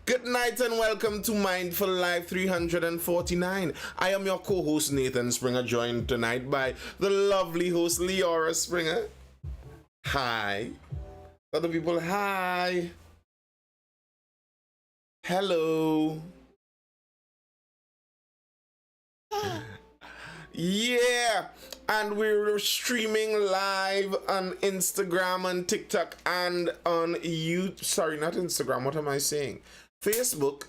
Good night and welcome to Mindful Live 349. I am your co-host Nathan Springer, joined tonight by the lovely host Leora Springer. Hi. Other people, hi. Hello. Yeah, and we're streaming live on Instagram and TikTok and on YouTube. Sorry, not Instagram. What am I saying? Facebook,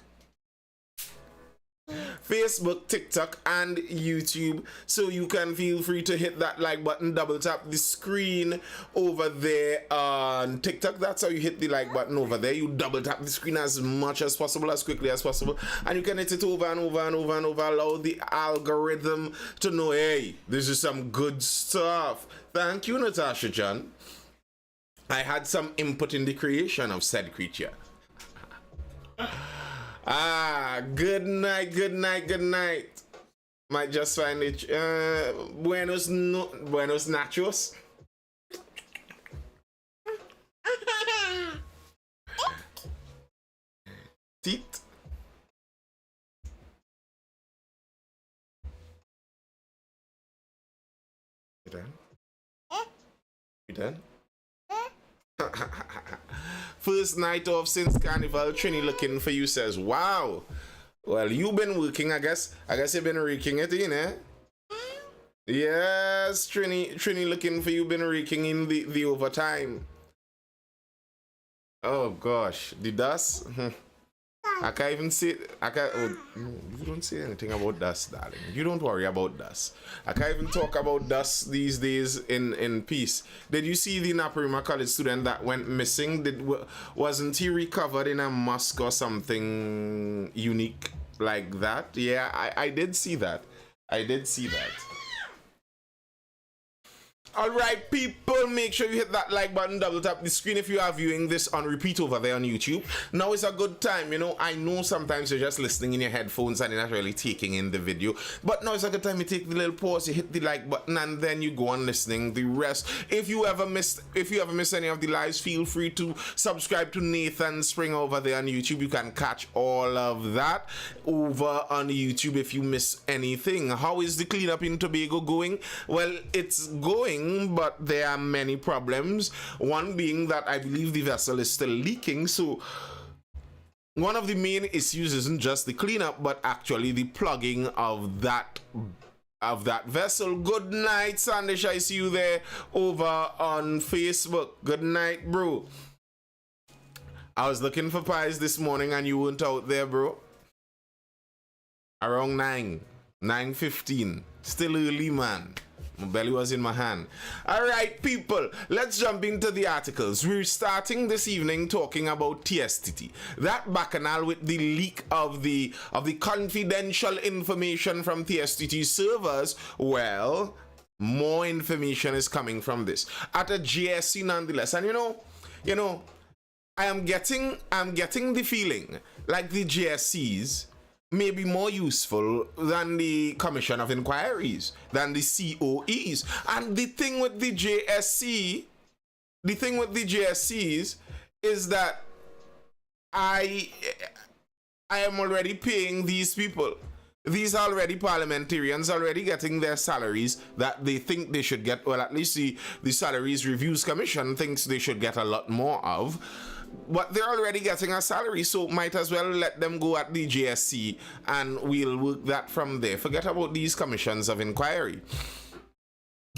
TikTok, and YouTube. So you can feel free to hit that like button, double tap the screen over there on TikTok. That's how you hit the like button over there. You double tap the screen as much as possible, as quickly as possible, and you can hit it over and over and over and over. Allow the algorithm to know, hey, this is some good stuff. Thank you, Natasha John. I had some input in the creation of said creature. Good night. Might just find it. Buenos nachos. Teeth. You done? First night off since Carnival. Trini looking for you says, wow. Well, you've been working, I guess. You've been raking it in, eh? Yes, Trini looking for you, been raking in the overtime. Oh gosh, the dust. I can't even say. Oh, you don't say anything about dust, darling. You don't worry about dust. I can't even talk about dust these days in peace. Did you see the Naparima College student that went missing? Wasn't he recovered in a mosque or something unique like that? Yeah, I did see that. Alright, people, make sure you hit that like button, double tap the screen if you are viewing this on repeat over there on YouTube. Now is a good time, you know. I know sometimes you're just listening in your headphones and you're not really taking in the video, but now it's a good time you take the little pause, you hit the like button, and then you go on listening the rest. If you ever missed any of the lives, feel free to subscribe to Nathan Spring over there on YouTube. You can catch all of that over on YouTube if you miss anything. How is the cleanup in Tobago going? Well, it's going, but there are many problems. One being that I believe the vessel is still leaking. So one of the main issues isn't just the cleanup, but actually the plugging of that vessel. Good night, Sandish. I see you there over on Facebook. Good night, bro. I was looking for pies this morning and you weren't out there, bro. Around 9:15. Still early, man. My belly was in my hand. All right, people, let's jump into the articles. We're starting this evening talking about TSTT. That bacchanal with the leak of the confidential information from TSTT servers. Well, more information is coming from this at a JSC nonetheless. And you know, I am getting the feeling like the JSCs may be more useful than the Commission of Inquiries, than the COEs. And the thing with the JSCs is that I am already paying these people. These are already parliamentarians already getting their salaries that they think they should get. Well, at least the Salaries Reviews Commission thinks they should get a lot more of. But they're already getting a salary, so might as well let them go at the JSC and we'll work that from there. Forget about these commissions of inquiry.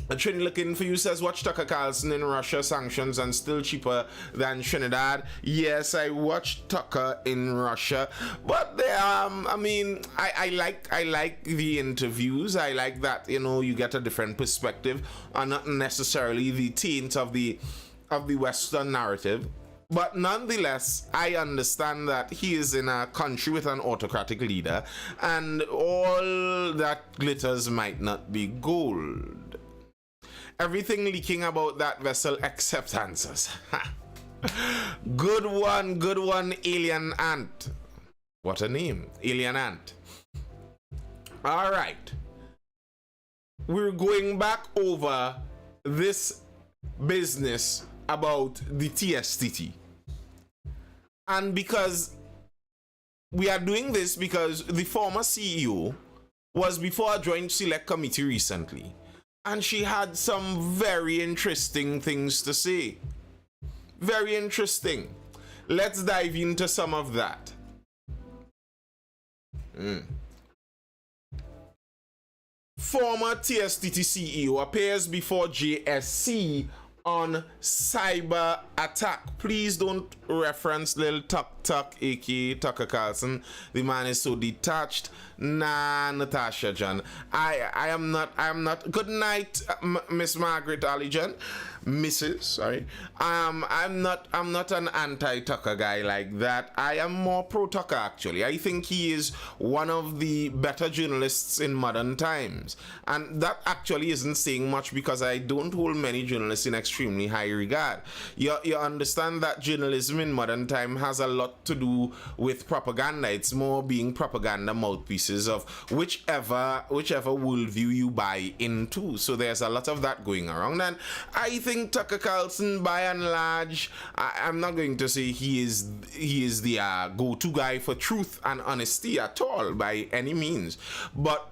Trini looking for you says, watch Tucker Carlson in Russia, sanctions and still cheaper than Trinidad. Yes, I watched Tucker in Russia, but I mean, I like the interviews. I like that, you know, you get a different perspective and not necessarily the taint of the Western narrative. But nonetheless, I understand that he is in a country with an autocratic leader, and all that glitters might not be gold. Everything leaking about that vessel except answers. Good one, Alien Ant. What a name, Alien Ant. All right. We're going back over this business about the TSTT. And because we are doing this because the former CEO was before a joint select committee recently, and she had some very interesting things to say. Very interesting. Let's dive into some of that. Former TSTT CEO appears before JSC on cyber attack. Please don't reference little Tuck, aka Tucker Carlson. The man is so detached. Nah, Natasha John. I am not. Good night, Miss Margaret Allijan. Mrs. Sorry. I'm not an anti-Tucker guy like that. I am more pro-Tucker actually. I think he is one of the better journalists in modern times. And that actually isn't saying much because I don't hold many journalists in extremely high regard. You understand that journalism in modern time has a lot to do with propaganda. It's more being propaganda mouthpieces of whichever worldview you buy into. So there's a lot of that going around. And I think Tucker Carlson, by and large, I'm not going to say he is the go-to guy for truth and honesty at all by any means, but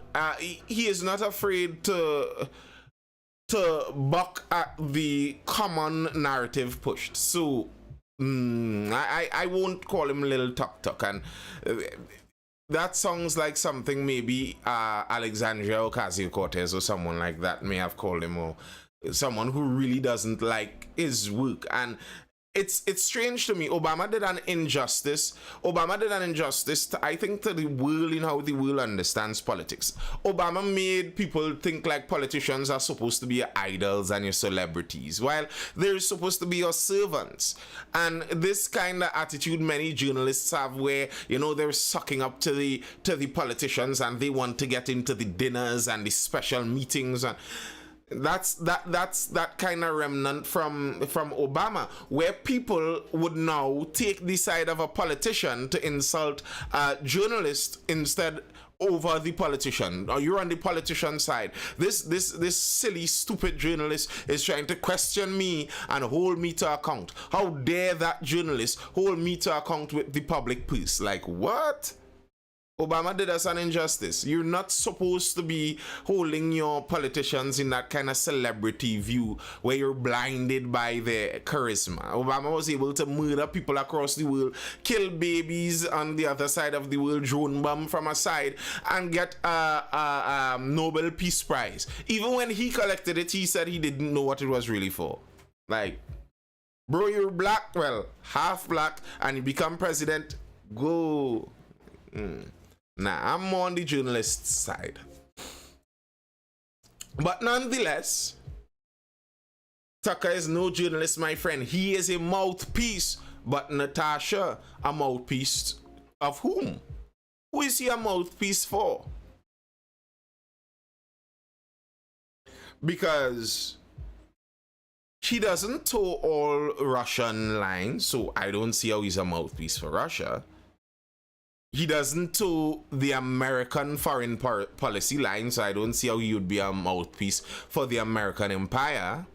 he is not afraid to buck at the common narrative pushed. So I won't call him Little Tuck, and that sounds like something maybe Alexandria Ocasio-Cortez or someone like that may have called him, or someone who really doesn't like his work. And it's strange to me. Obama did an injustice, I think, to the world in how the world understands politics. Obama made people think like politicians are supposed to be your idols and your celebrities, while they're supposed to be your servants. And this kind of attitude many journalists have, where, you know, they're sucking up to the politicians and they want to get into the dinners and the special meetings. And that's that kind of remnant from Obama, where people would now take the side of a politician to insult a journalist instead over the politician. Or you're on the politician side. This silly, stupid journalist is trying to question me and hold me to account. How dare that journalist hold me to account with the public purse? Like, what? Obama did us an injustice. You're not supposed to be holding your politicians in that kind of celebrity view where you're blinded by their charisma. Obama was able to murder people across the world, kill babies on the other side of the world, drone bomb from a side, and get a Nobel Peace Prize. Even when he collected it, he said he didn't know what it was really for. Like, bro, you're black, well, half black, and you become president, go. Nah, I'm more on the journalist side. But nonetheless, Tucker is no journalist, my friend. He is a mouthpiece. But Natasha, a mouthpiece of whom? Who is he a mouthpiece for? Because he doesn't toe all Russian lines, so I don't see how he's a mouthpiece for Russia. He doesn't toe the American foreign policy line, so I don't see how he would be a mouthpiece for the American empire.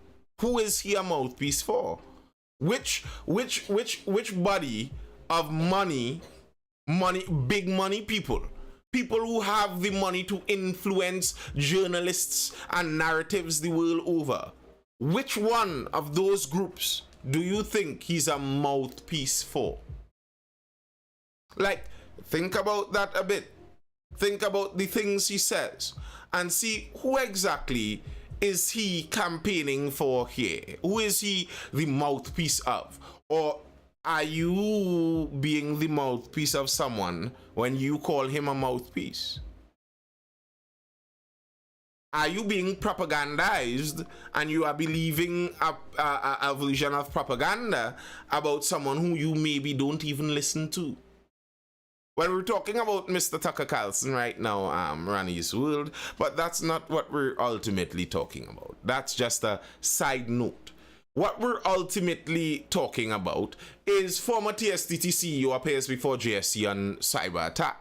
Who is he a mouthpiece for? Which body of money, big money people who have the money to influence journalists and narratives the world over? Which one of those groups do you think he's a mouthpiece for? Like, think about that a bit. Think about the things he says and see who exactly is he campaigning for here? Who is he the mouthpiece of? Or are you being the mouthpiece of someone when you call him a mouthpiece? Are you being propagandized and you are believing a version of propaganda about someone who you maybe don't even listen to? Well, we're talking about Mr. Tucker Carlson right now, Ronnie's World, but that's not what we're ultimately talking about. That's just a side note. What we're ultimately talking about is former TSTT CEO appears before JSC on cyber attack.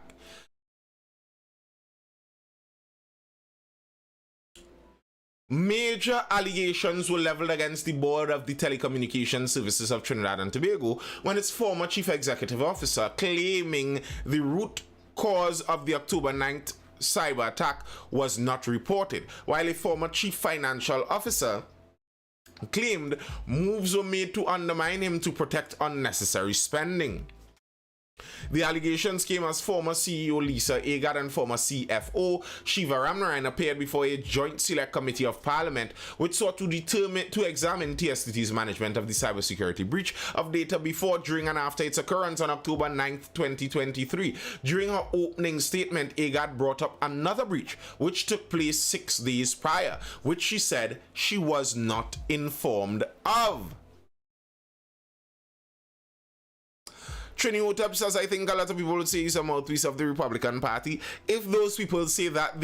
Major allegations were leveled against the board of the Telecommunications Services of Trinidad and Tobago when its former chief executive officer claiming the root cause of the October 9th cyber attack was not reported, while a former chief financial officer claimed moves were made to undermine him to protect unnecessary spending. The allegations came as former CEO Lisa Agard and former CFO Shiva Ramnarayan appeared before a joint select committee of parliament which sought to examine TSTT's management of the cybersecurity breach of data before, during and after its occurrence on October 9th, 2023. During her opening statement, Agard brought up another breach which took place 6 days prior, which she said she was not informed of. Trini Hotep says, I think a lot of people would say he's a mouthpiece of the Republican Party. If those people say that,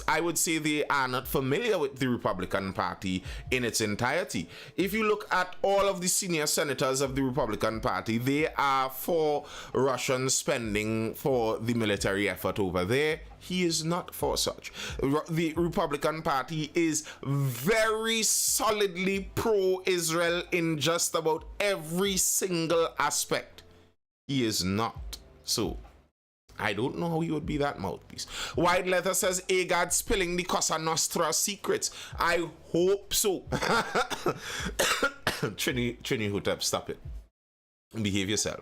I would say they are not familiar with the Republican Party in its entirety. If you look at all of the senior senators of the Republican Party, they are for Russian spending for the military effort over there. He is not for such. The Republican Party is very solidly pro-Israel in just about every single aspect. He is not. So, I don't know how he would be that mouthpiece. White Leather says, Agard spilling the Cosa Nostra secrets. I hope so. Trini Hotep, stop it. Behave yourself.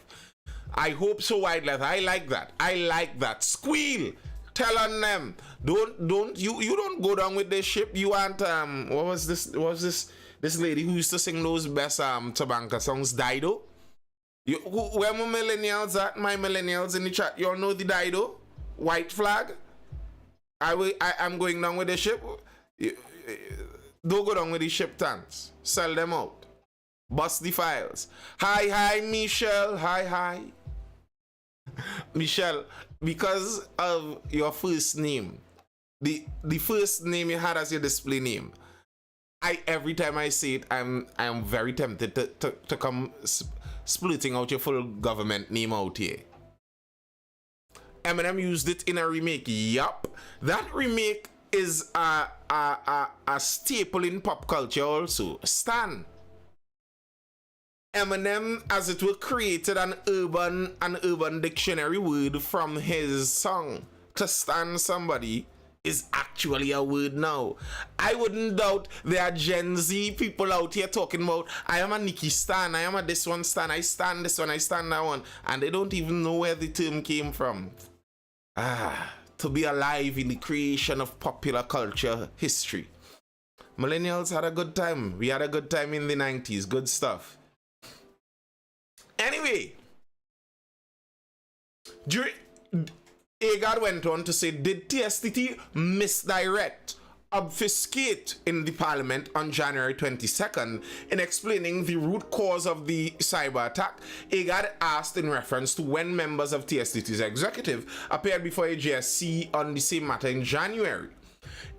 I hope so, White Leather. I like that. I like that. Squeal. Tell on them. You don't go down with this ship. You want what was this lady who used to sing those best Tabanka songs, Dido? Where my millennials at? My millennials in the chat. You all know the Dido? White flag? I'm going down with the ship. Don't go down with the ship tanks. Sell them out. Bust the files. Hi, Michelle. Hi. Michelle, because of your first name, the first name you had as your display name, every time I say it, I'm very tempted to come splitting out your full government name out here. Eminem used it in a remake. Yup. That remake is a staple in pop culture also. Stan. Eminem, as it were, created an urban dictionary word from his song. To stan somebody is actually a word now. I wouldn't doubt there are Gen Z people out here talking about, I am a Nicki stan, I am a this one stan, I stan this one, I stan that one, and they don't even know where the term came from. To be alive in the creation of popular culture history. Millennials had a good time. We had a good time in the 90s. Good stuff. Anyway, Agard went on to say, did TSTT misdirect, obfuscate in the parliament on January 22nd in explaining the root cause of the cyber attack? Agard asked in reference to when members of TSTT's executive appeared before a JSC on the same matter in January.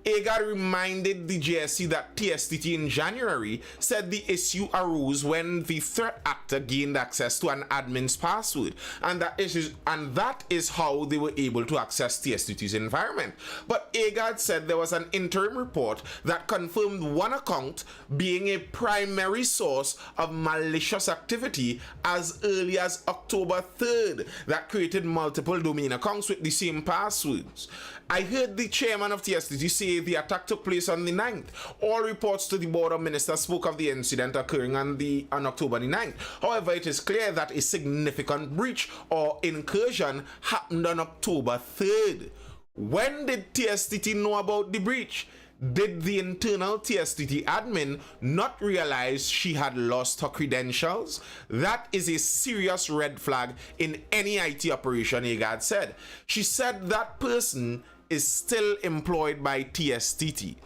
Agard reminded the JSC that TSTT in January said the issue arose when the threat actor gained access to an admin's password, and that is how they were able to access TSTT's environment. But Agard said there was an interim report that confirmed one account being a primary source of malicious activity as early as October 3rd that created multiple domain accounts with the same passwords. I heard the chairman of TSTT say the attack took place on the 9th. All reports to the Board of Ministers spoke of the incident occurring on October the 9th. However, it is clear that a significant breach or incursion happened on October 3rd. When did TSTT know about the breach? Did the internal TSTT admin not realize she had lost her credentials? That is a serious red flag in any IT operation, Agard said. She said that person is still employed by TSTT.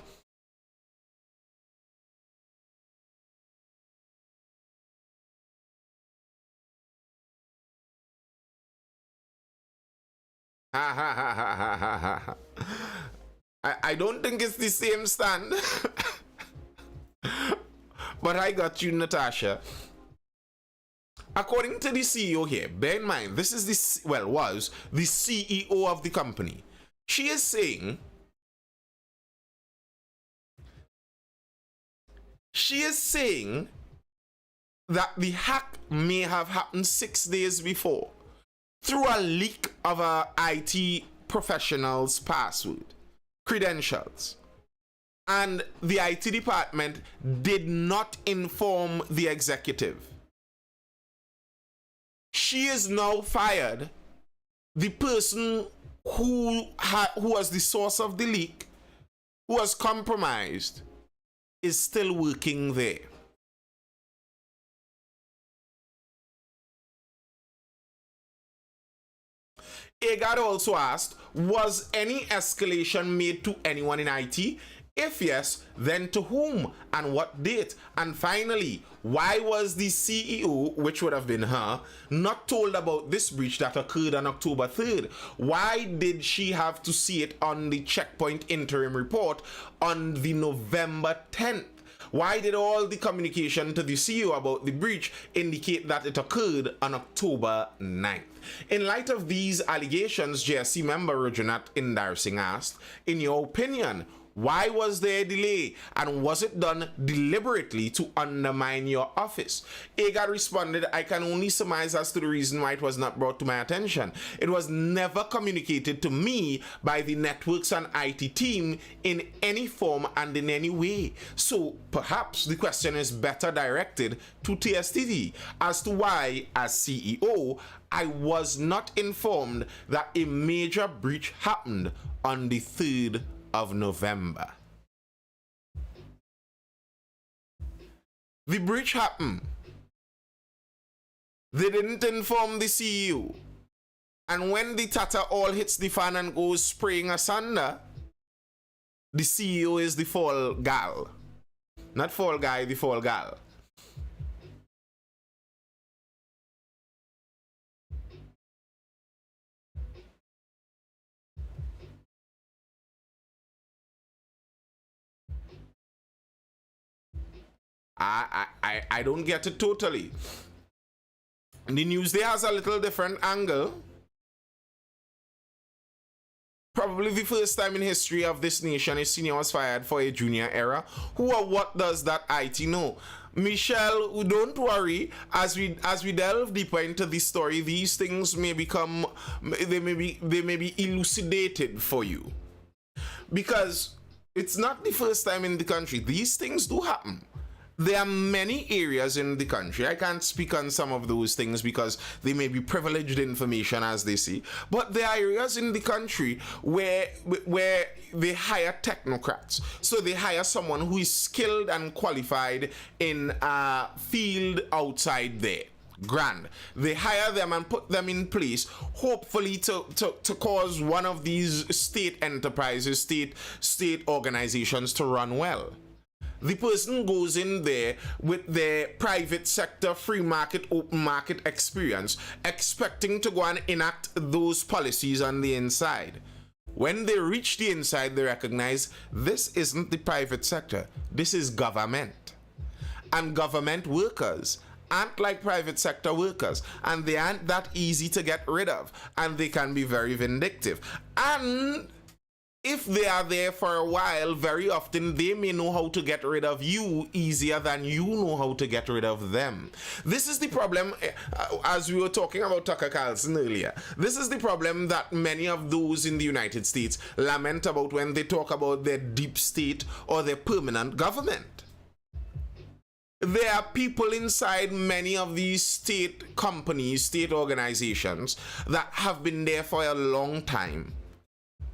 I don't think it's the same stand. But I got you, Natasha. According to the CEO here, bear in mind, this is was the CEO of the company. She is saying She is saying that the hack may have happened 6 days before through a leak of a IT professional's password, credentials. And the IT department did not inform the executive. She is now fired. The person who was the source of the leak, who was compromised, is still working there. Agard also asked, was any escalation made to anyone in IT? If yes, then to whom and what date? And finally, why was the CEO, which would have been her, not told about this breach that occurred on October 3rd? Why did she have to see it on the checkpoint interim report on the November 10th? Why did all the communication to the CEO about the breach indicate that it occurred on October 9th? In light of these allegations, JSC member Rajunat Indarsing asked, in your opinion, why was there a delay, and was it done deliberately to undermine your office? Agard responded, I can only surmise as to the reason why it was not brought to my attention. It was never communicated to me by the networks and IT team in any form and in any way. So perhaps the question is better directed to TSTT as to why, as CEO, I was not informed that a major breach happened on the 3rd of November. The breach happened. They didn't inform the CEO. And when the tata all hits the fan and goes spraying asunder, the CEO is the fall gal. Not fall guy, the fall gal. I don't get it totally. The Newsday has a little different angle. Probably the first time in history of this nation a senior was fired for a junior error. Who or what does that IT know? Michelle, don't worry. As we delve deeper into this story, these things may become, they may be elucidated for you. Because it's not the first time in the country. These things do happen. There are many areas in the country. I can't speak on some of those things because they may be privileged information, as they say. But there are areas in the country where they hire technocrats. So they hire someone who is skilled and qualified in a field outside there. Grand. They hire them and put them in place, hopefully to cause one of these state enterprises, state organizations to run well. The person goes in there with their private sector, free market, open market experience, expecting to go and enact those policies on the inside. When they reach the inside, they recognize this isn't the private sector, this is government. And government workers aren't like private sector workers, and they aren't that easy to get rid of, and they can be very vindictive. And if they are there for a while, very often they may know how to get rid of you easier than you know how to get rid of them. This is the problem, as we were talking about Tucker Carlson earlier. This is the problem that many of those in the United States lament about when they talk about their deep state or their permanent government. There are people inside many of these state companies, state organizations that have been there for a long time,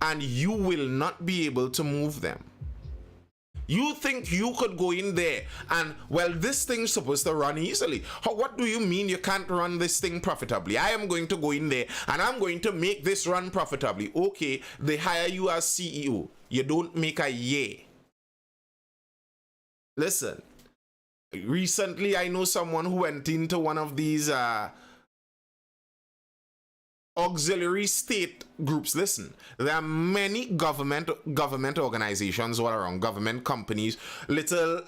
and you will not be able to move them. You think you could go in there and, well, this thing's supposed to run easily. What do you mean you can't run this thing profitably? I am going to go in there and I'm going to make this run profitably. Okay, they hire you as CEO. You don't make a year. Listen, recently I know someone who went into one of these auxiliary state groups. Listen, there are many government organizations all around, government companies, little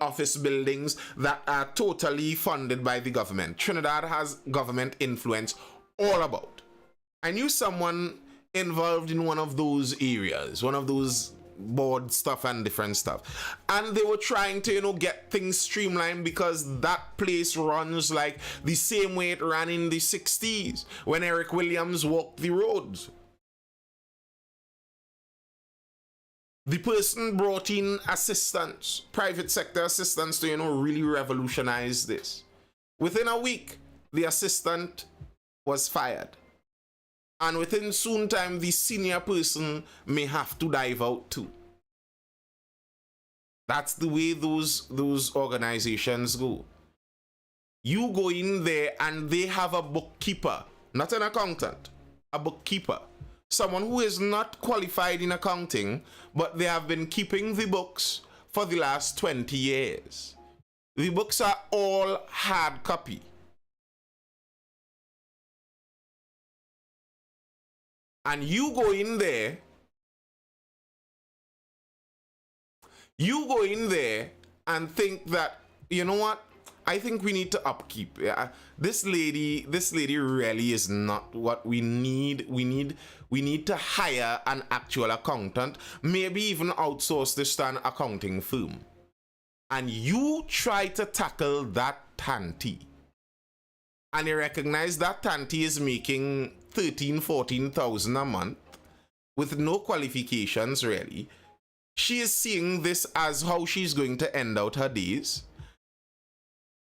office buildings that are totally funded by the government. Trinidad has government influence all about. I knew someone involved in one of those areas, one of those board stuff and different stuff. And they were trying to, you know, get things streamlined because that place runs like the same way it ran in the 60s when Eric Williams walked the roads. The person brought in assistance, private sector assistance to, you know, really revolutionize this. Within a week, the assistant was fired. And within soon time, the senior person may have to dive out too. That's the way those organizations go. You go in there and they have a bookkeeper, not an accountant, a bookkeeper. Someone who is not qualified in accounting, but they have been keeping the books for the last 20 years. The books are all hard copy. And you go in there and think that, you know what, I think we need to upkeep. This lady really is not what we need. We need to hire an actual accountant, maybe even outsource this to an accounting firm. And you try to tackle that tanty. And you recognize that tanty is making 13,000-14,000 a month with no qualifications really. She is seeing this as how she's going to end out her days.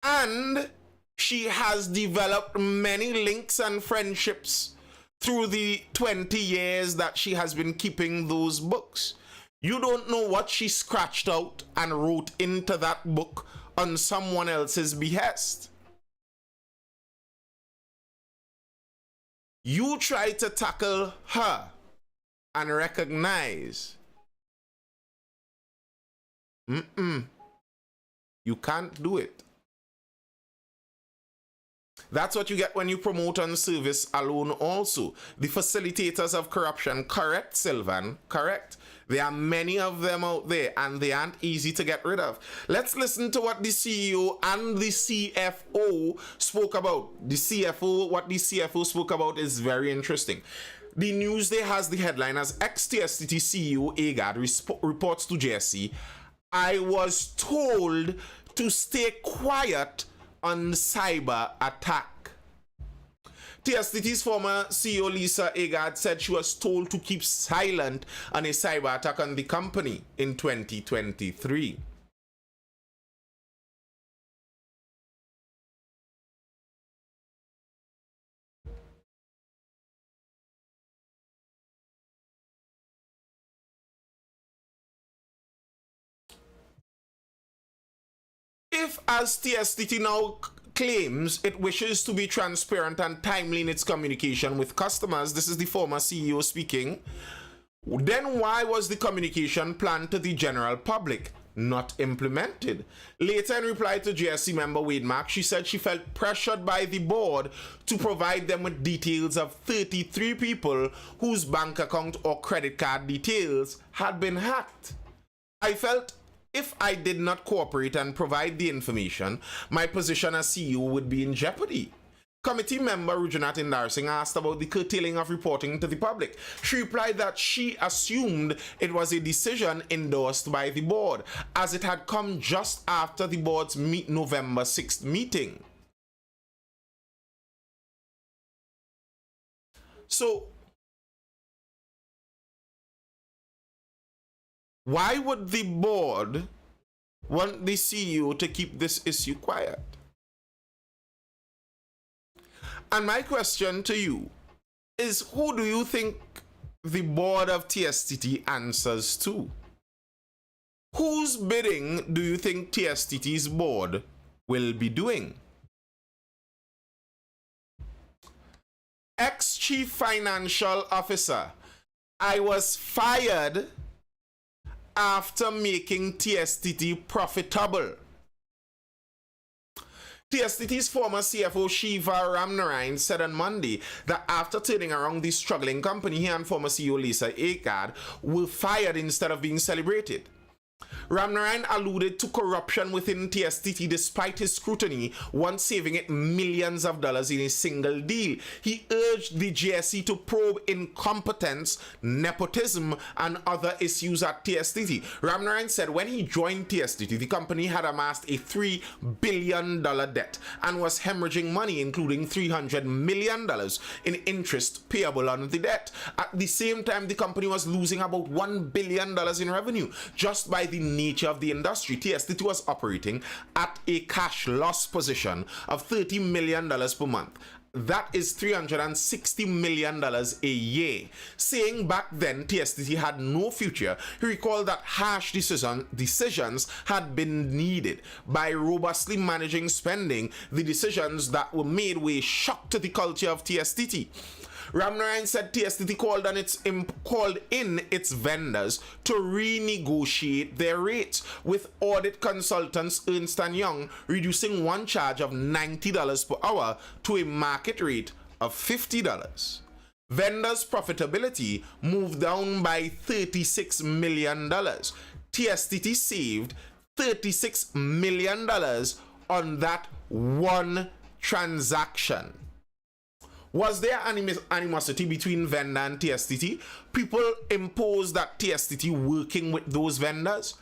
And she has developed many links and friendships through the 20 years that she has been keeping those books. You don't know what she scratched out and wrote into that book on someone else's behest. You try to tackle her and recognize, you can't do it. That's what you get when you promote on service alone also. The facilitators of corruption, correct, Sylvan, correct. There are many of them out there and they aren't easy to get rid of. Let's listen to what the CEO and the CFO spoke about. What the CFO spoke about is very interesting. The Newsday has the headline as ex-TSTT CEO Agard reports to JSC, I was told to stay quiet on cyber attack. TSTT's former CEO Lisa Agard said she was told to keep silent on a cyber attack on the company in 2023. If, as TSTT now claims, it wishes to be transparent and timely in its communication with customers, this is the former CEO speaking, then why was the communication planned to the general public not implemented? Later, in reply to JSC member Wade Mark, she said she felt pressured by the board to provide them with details of 33 people whose bank account or credit card details had been hacked. I felt if I did not cooperate and provide the information, my position as CEO would be in jeopardy. Committee member Rujunat Indarsing asked about the curtailing of reporting to the public. She replied that she assumed it was a decision endorsed by the board, as it had come just after the board's November 6th meeting. So, why would the board want the CEO to keep this issue quiet? And my question to you is, who do you think the board of TSTT answers to? Whose bidding do you think TSTT's board will be doing? Ex-Chief Financial Officer, I was fired after making TSTT profitable. TSTT's former CFO Shiva Ramnarayan said on Monday that after turning around the struggling company, he and former CEO Lisa Agard were fired instead of being celebrated. Ramnarayan alluded to corruption within TSTT despite his scrutiny, once saving it millions of dollars in a single deal. He urged the GSE to probe incompetence, nepotism, and other issues at TSTT. Ramnarayan said when he joined TSTT, the company had amassed a $3 billion debt and was hemorrhaging money, including $300 million in interest payable on the debt. At the same time, the company was losing about $1 billion in revenue just by the nature of the industry. TSTT was operating at a cash loss position of $30 million per month. That is $360 million a year. Saying back then TSTT had no future, he recalled that harsh decisions had been needed. By robustly managing spending, the decisions that were made were a shock to the culture of TSTT. Ramnarayan said TSTT called in its vendors to renegotiate their rates, with audit consultants Ernst & Young reducing one charge of $90 per hour to a market rate of $50. Vendors' profitability moved down by $36 million. TSTT saved $36 million on that one transaction. Was there animosity between vendor and TSTT? People imposed that TSTT working with those vendors?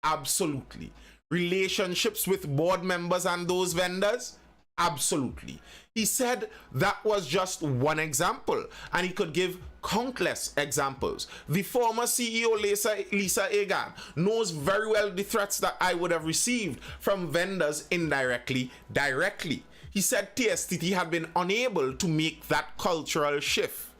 Absolutely. Relationships with board members and those vendors? Absolutely. He said that was just one example, and he could give countless examples. The former CEO, Lisa Egan, knows very well the threats that I would have received from vendors indirectly, directly. He said TSTT had been unable to make that cultural shift.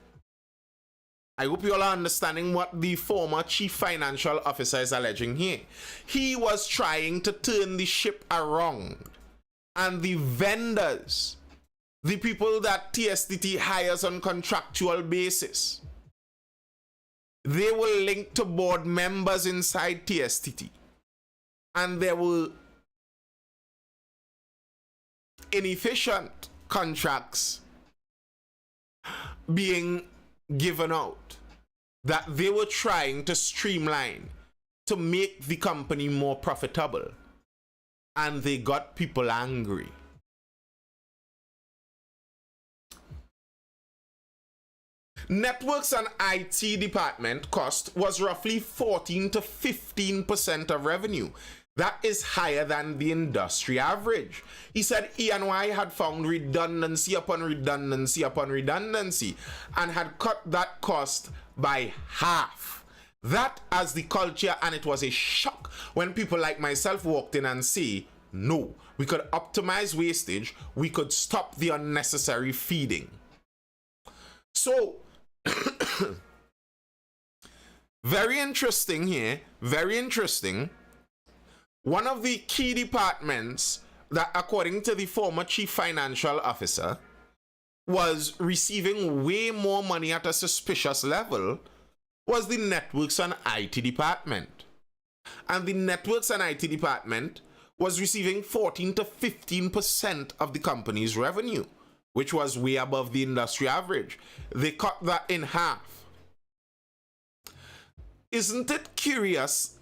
I hope you all are understanding what the former chief financial officer is alleging here. He was trying to turn the ship around, and the vendors, the people that TSTT hires on contractual basis, they were linked to board members inside TSTT, and there were inefficient contracts being given out that they were trying to streamline to make the company more profitable, and they got people angry. Networks and IT department cost was roughly 14 to 15% of revenue. That is higher than the industry average. He said E&Y had found redundancy upon redundancy upon redundancy and had cut that cost by half. That as the culture, and it was a shock when people like myself walked in and say, no, we could optimize wastage, we could stop the unnecessary feeding. So, very interesting here, very interesting. One of the key departments that, according to the former chief financial officer, was receiving way more money at a suspicious level was the networks and IT department. And the networks and IT department was receiving 14 to 15% of the company's revenue, which was way above the industry average. They cut that in half. Isn't it curious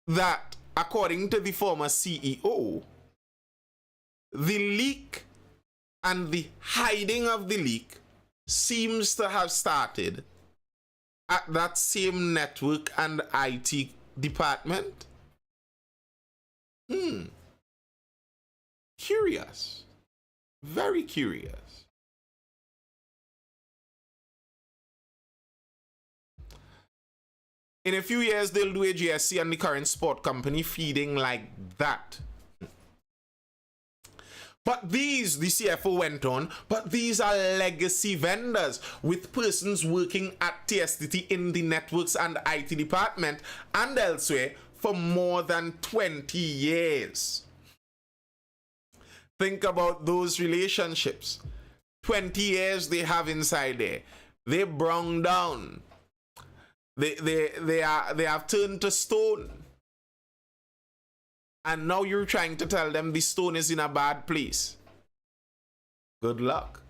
that, according to the former CEO, the leak and the hiding of the leak seems to have started at that same network and IT department? Curious. Very curious. In a few years, they'll do a GSC and the current sport company feeding like that. But these, the CFO went on, but these are legacy vendors with persons working at TSTT in the networks and IT department and elsewhere for more than 20 years. Think about those relationships. 20 years they have inside there. They brown down. They have turned to stone. And now you're trying to tell them the stone is in a bad place. Good luck.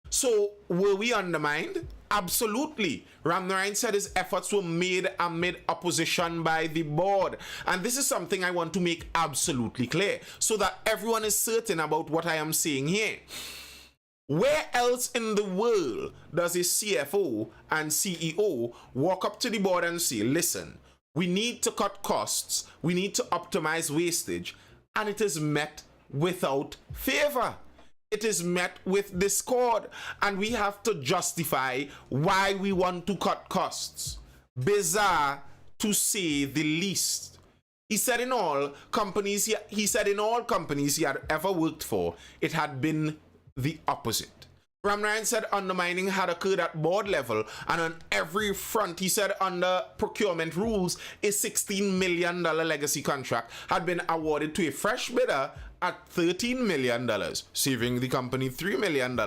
So, were we undermined? Absolutely. Ramnarayan said his efforts were made amid opposition by the board. And this is something I want to make absolutely clear so that everyone is certain about what I am saying here. Where else in the world does a CFO and CEO walk up to the board and say, listen, we need to cut costs, we need to optimize wastage, and it is met without favor? It is met with discord, and we have to justify why we want to cut costs. Bizarre, to say the least. He said in all companies he had ever worked for, it had been the opposite. Ramnarayan said undermining had occurred at board level and on every front. He said under procurement rules, a $16 million legacy contract had been awarded to a fresh bidder at $13 million, saving the company $3 million.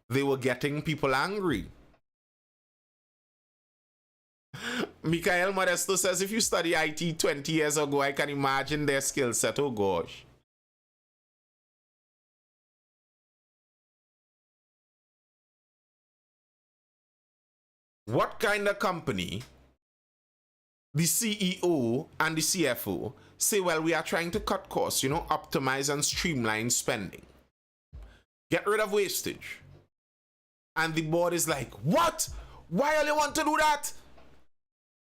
They were getting people angry. Mikael Modesto says, if you study IT 20 years ago, I can imagine their skill set. Oh gosh. What kind of company the CEO and the CFO say, well, we are trying to cut costs, optimize and streamline spending, get rid of wastage, and the board is like, what? Why do you want to do that?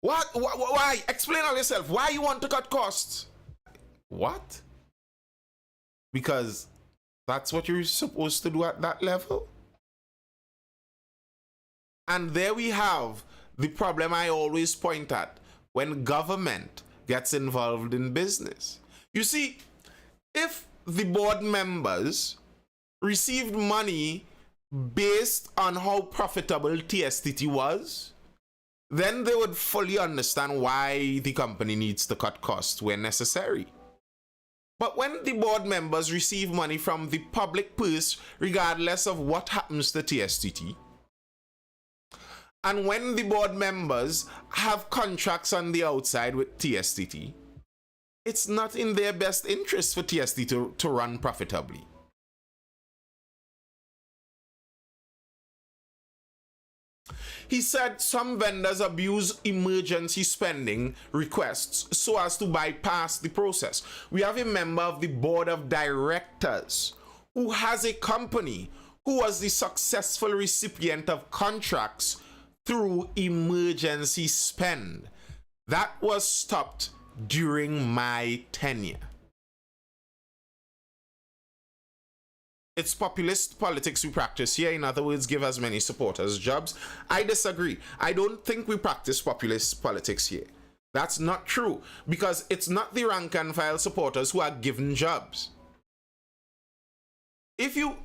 What? Why? Explain all yourself. Why you want to cut costs? What? Because that's what you're supposed to do at that level? And there we have the problem I always point at when government gets involved in business. You see, if the board members received money based on how profitable TSTT was, then they would fully understand why the company needs to cut costs where necessary. But when the board members receive money from the public purse, regardless of what happens to TSTT, and when the board members have contracts on the outside with TSTT, it's not in their best interest for TSTT to run profitably. He said some vendors abuse emergency spending requests so as to bypass the process. We have a member of the board of directors who has a company who was the successful recipient of contracts through emergency spend. That was stopped during my tenure. It's populist politics we practice here. In other words, give as many supporters jobs. I disagree. I don't think we practice populist politics here. That's not true, because it's not the rank and file supporters who are given jobs. If you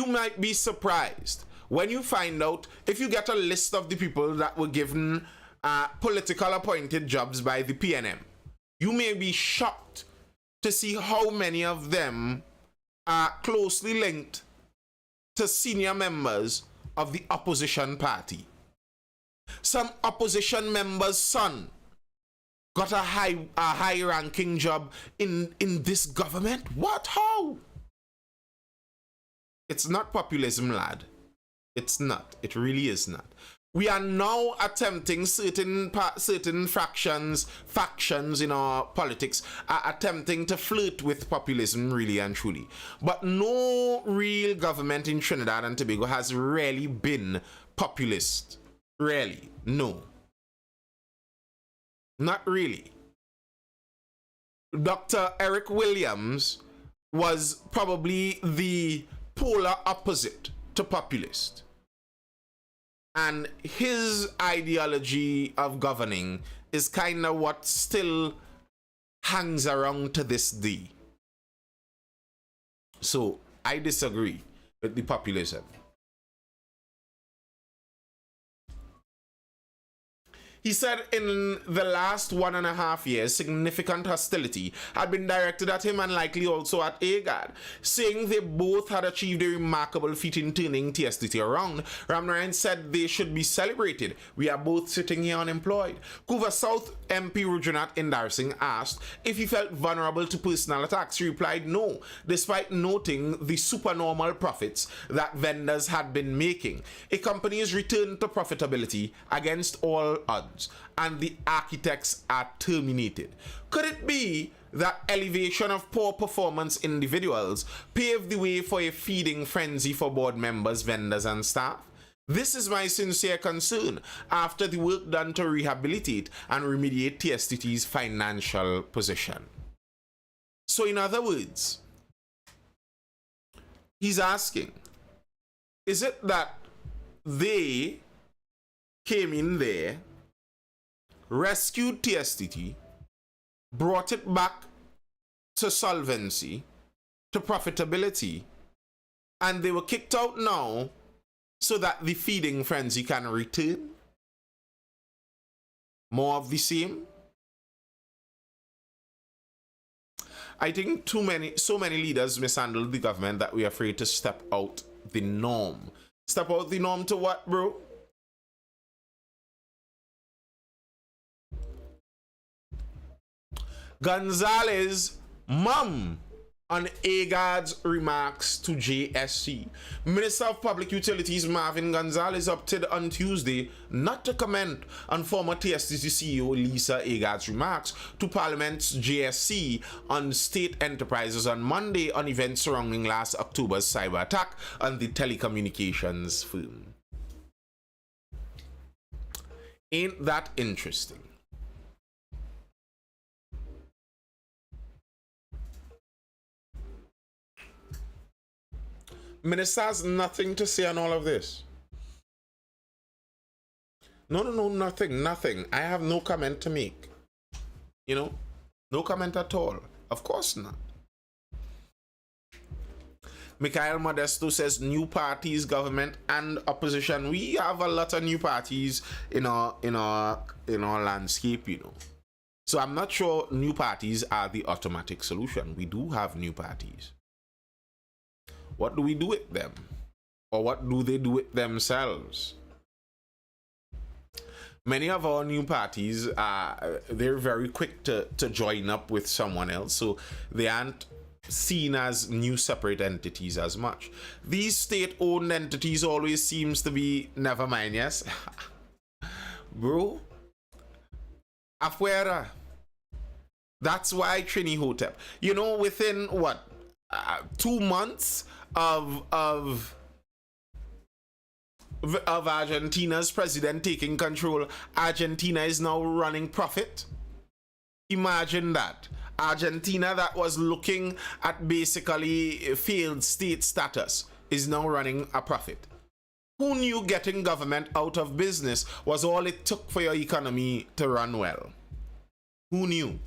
might be surprised when you find out, if you get a list of the people that were given political appointed jobs by the PNM, you may be shocked to see how many of them are closely linked to senior members of the opposition party. Some opposition member's son got a high ranking job in this government. What? How? It's not populism, lad. It's not. It really is not. We are now attempting certain factions in our politics are attempting to flirt with populism, really and truly. But no real government in Trinidad and Tobago has really been populist. Really. No. Not really. Dr. Eric Williams was probably the polar opposite to populist. And his ideology of governing is kind of what still hangs around to this day. So I disagree with the populism. He said in the last 1.5 years, significant hostility had been directed at him and likely also at AGAD, saying they both had achieved a remarkable feat in turning TSTT around. Ramnarayan said they should be celebrated. We are both sitting here unemployed. Couva South MP Rujunat Indarsingh asked if he felt vulnerable to personal attacks. He replied no, despite noting the supernormal profits that vendors had been making. A company's return to profitability against all odds, and the architects are terminated. Could it be that elevation of poor performance individuals paved the way for a feeding frenzy for board members, vendors, and staff? This is my sincere concern after the work done to rehabilitate and remediate TSTT's financial position. So in other words, he's asking, is it that they came in there, rescued TSTT, brought it back to solvency, to profitability, and they were kicked out now so that the feeding frenzy can return? More of the same? I think so many leaders mishandled the government that we're afraid to step out the norm. Step out the norm to what, bro? Gonzalez mum on AGAD's remarks to JSC. Minister of Public Utilities Marvin Gonzalez opted on Tuesday not to comment on former TSTT CEO Lisa AGAD's remarks to Parliament's JSC on state enterprises on Monday on events surrounding last October's cyber attack on the telecommunications firm. Ain't that interesting? Minister has nothing to say on all of this. No, nothing. I have no comment to make. You know, no comment at all. Of course not. Mikhail Modesto says new parties, government and opposition. We have a lot of new parties in our landscape, you know. So I'm not sure new parties are the automatic solution. We do have new parties. What do we do with them? Or what do they do with themselves? Many of our new parties, they're very quick to join up with someone else, so they aren't seen as new separate entities as much. These state-owned entities always seems to be, never mind, yes? Bro, afuera. That's why Trini Hotep. You know, within, what, 2 months of Argentina's president taking control, Argentina is now running profit. Imagine that. Argentina, that was looking at basically failed state status, is now running a profit. Who knew getting government out of business was all it took for your economy to run well? Who knew?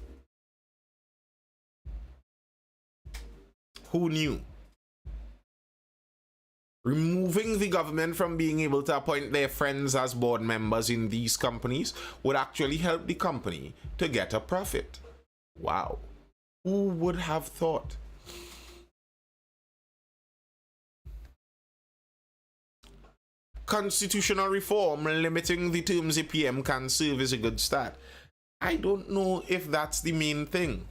Who knew? Removing the government from being able to appoint their friends as board members in these companies would actually help the company to get a profit. Wow. Who would have thought? Constitutional reform limiting the terms a PM can serve is a good start. I don't know if that's the main thing.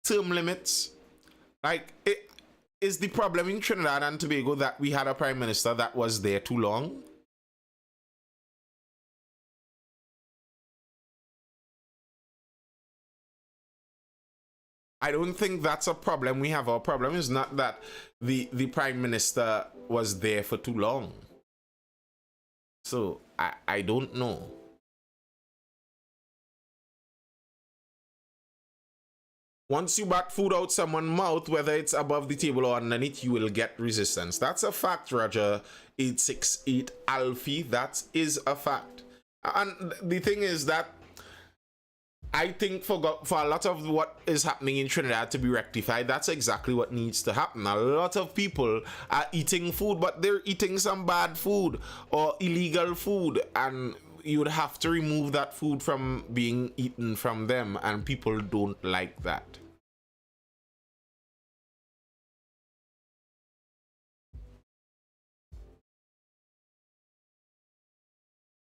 Term limits, like, is the problem in Trinidad and Tobago that we had a prime minister that was there too long? I don't think that's a problem we have. Our problem is not that the prime minister was there for too long. So I don't know. Once you bat food out someone's mouth, whether it's above the table or underneath, you will get resistance. That's a fact, Roger 868 Alfie. That is a fact. And the thing is that I think for a lot of what is happening in Trinidad to be rectified, that's exactly what needs to happen. A lot of people are eating food, but they're eating some bad food or illegal food, and you would have to remove that food from being eaten from them, and people don't like that.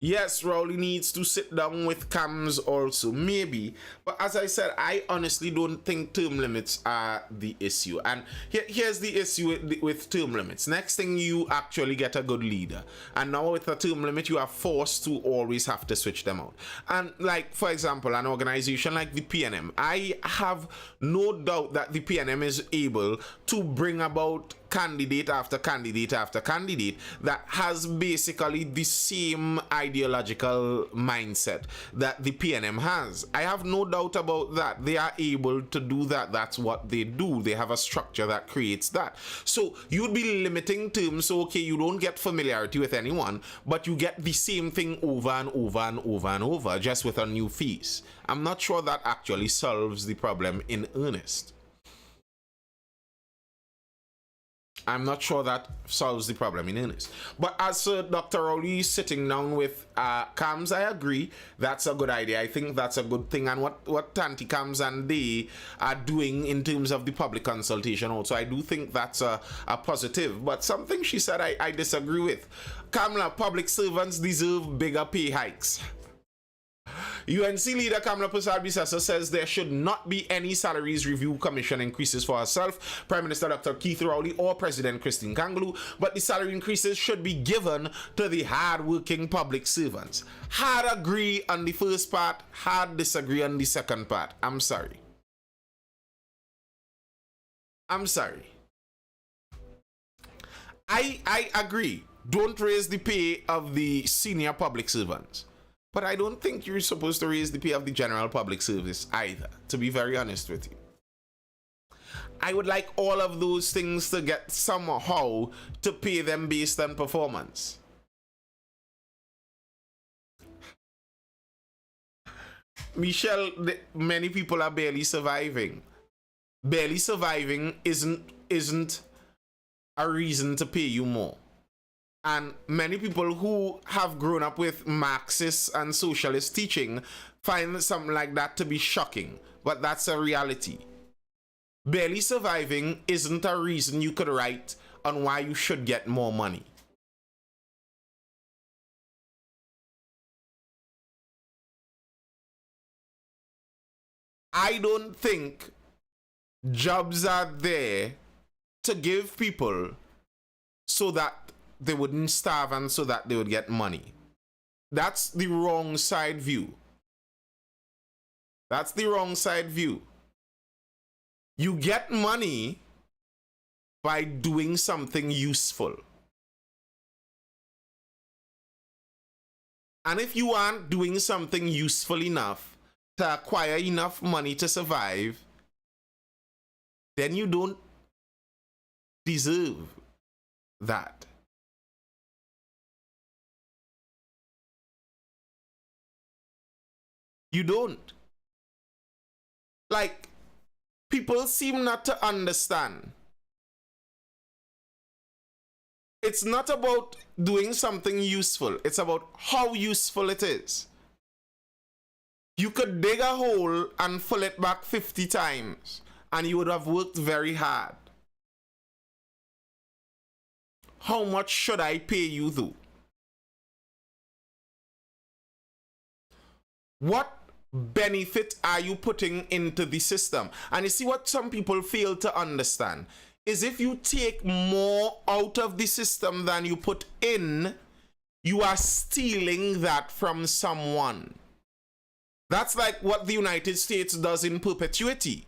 Yes, Rowley needs to sit down with CAMS also, maybe. But as I said, I honestly don't think term limits are the issue. And here's the issue with term limits. Next thing, you actually get a good leader. And now with a term limit, you are forced to always have to switch them out. And like, for example, an organization like the PNM, I have no doubt that the PNM is able to bring about candidate after candidate after candidate that has basically the same ideological mindset that the PNM has. I have no doubt about that. They are able to do that. That's what they do. They have a structure that creates that. So you'd be limiting terms. So, okay, you don't get familiarity with anyone, but you get the same thing over and over and over and over, just with a new face. I'm not sure that actually solves the problem in earnest. I'm not sure that solves the problem in earnest. But as Dr. Rowley sitting down with CAMS, I agree. That's a good idea. I think that's a good thing. And what Tanti CAMS and they are doing in terms of the public consultation also, I do think that's a positive. But something she said I disagree with. Kamala, public servants deserve bigger pay hikes. UNC leader Kamala Persad-Bissessar says there should not be any salaries review commission increases for herself, Prime Minister Dr. Keith Rowley, or President Christine Kangulu, but the salary increases should be given to the hard-working public servants. Hard agree on the first part, hard disagree on the second part. I'm sorry. I'm sorry. I agree. Don't raise the pay of the senior public servants. But I don't think you're supposed to raise the pay of the general public service either, to be very honest with you. I would like all of those things to get somehow to pay them based on performance. Michelle, many people are barely surviving. Barely surviving isn't a reason to pay you more. And many people who have grown up with Marxist and socialist teaching find something like that to be shocking. But that's a reality. Barely surviving isn't a reason you could write on why you should get more money. I don't think jobs are there to give people so that they wouldn't starve and so that they would get money. That's the wrong side view. That's the wrong side view. You get money by doing something useful. And if you aren't doing something useful enough to acquire enough money to survive, then you don't deserve that. You don't. Like, people seem not to understand. It's not about doing something useful. It's about how useful it is. You could dig a hole and fill it back 50 times, and you would have worked very hard. How much should I pay you, though? What benefit are you putting into the system? And you see what some people fail to understand is if you take more out of the system than you put in, you are stealing that from someone. That's like what the United States does in perpetuity.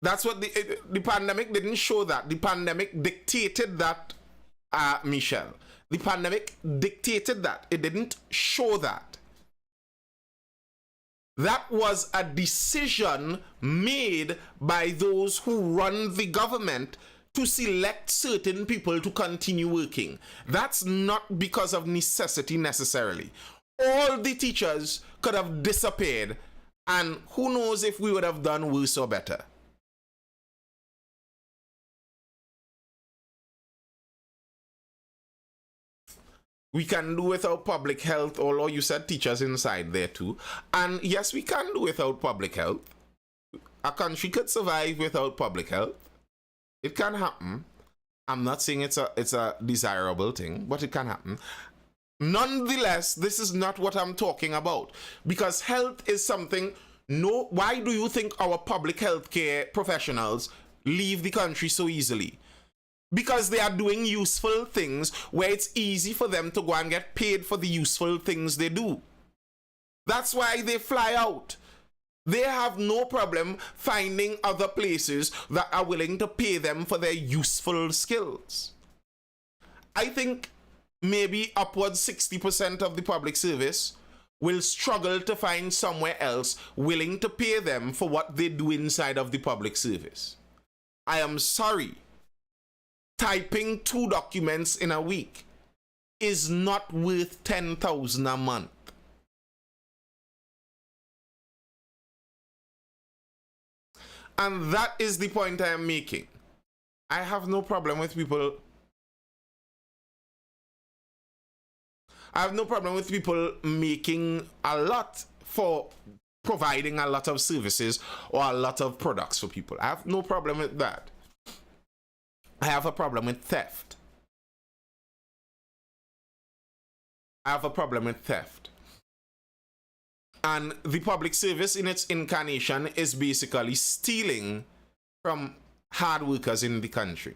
That's what the pandemic didn't show that. The pandemic dictated that, Michelle. The pandemic dictated that. It didn't show that. That was a decision made by those who run the government to select certain people to continue working. That's not because of necessity necessarily. All the teachers could have disappeared, and who knows if we would have done worse or better. We can do without public health, although you said teachers inside there too. And yes, we can do without public health. A country could survive without public health. It can happen. I'm not saying it's a desirable thing, but it can happen. Nonetheless, this is not what I'm talking about, because health is something. No, why do you think our public health care professionals leave the country so easily? Because they are doing useful things where it's easy for them to go and get paid for the useful things they do. That's why they fly out. They have no problem finding other places that are willing to pay them for their useful skills. I think maybe upwards 60% of the public service will struggle to find somewhere else willing to pay them for what they do inside of the public service. I am sorry. Typing 2 documents in a week is not worth $10,000 a month. And that is the point I am making. I have no problem with people. I have no problem with people making a lot for providing a lot of services or a lot of products for people. I have no problem with that. I have a problem with theft. I have a problem with theft. And the public service in its incarnation is basically stealing from hard workers in the country.